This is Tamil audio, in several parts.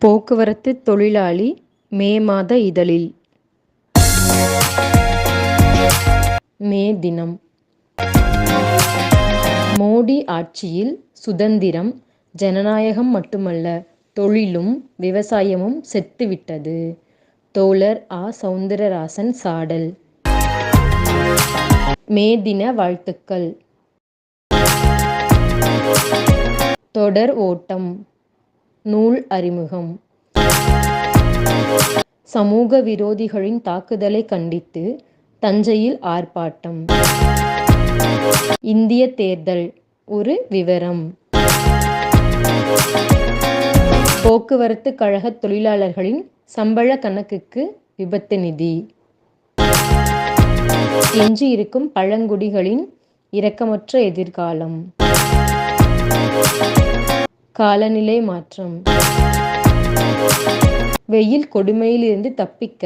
போக்குவரத்து தொழிலாளி மே மாத இதழில். மே தினம். மோடி ஆட்சியில் சுதந்திரம், ஜனநாயகம் மட்டுமல்ல, தொழிலும் விவசாயமும் செத்துவிட்டது. தோழர் ஆ. சௌந்தரராசன் சாடல். மே தின வாழ்த்துக்கள். தொடர் ஓட்டம். நூல் அறிமுகம். சமூக விரோதிகளின் தாக்குதலை கண்டித்து தஞ்சையில் ஆர்ப்பாட்டம். இந்திய தேர்தல் ஒரு விவரம். போக்குவரத்து கழக தொழிலாளர்களின் சம்பள கணக்குக்கு விபத்து நிதி. எஞ்சியிருக்கும் பழங்குடிகளின் இரக்கமற்ற எதிர்காலம். காலநிலை மாற்றம். வெயில் கொடுமையிலிருந்து தப்பிக்க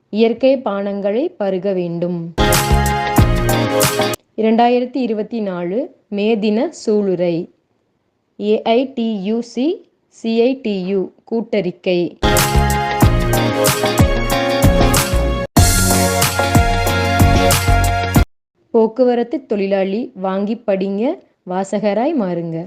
இயற்கை பானங்களை பருக வேண்டும். 2024 மே தின சூளுரை. AITUC CITU கூட்டறிக்கை. போக்குவரத்து தொழிலாளி வாங்கி படிங்க, வாசகராய் மாறுங்க.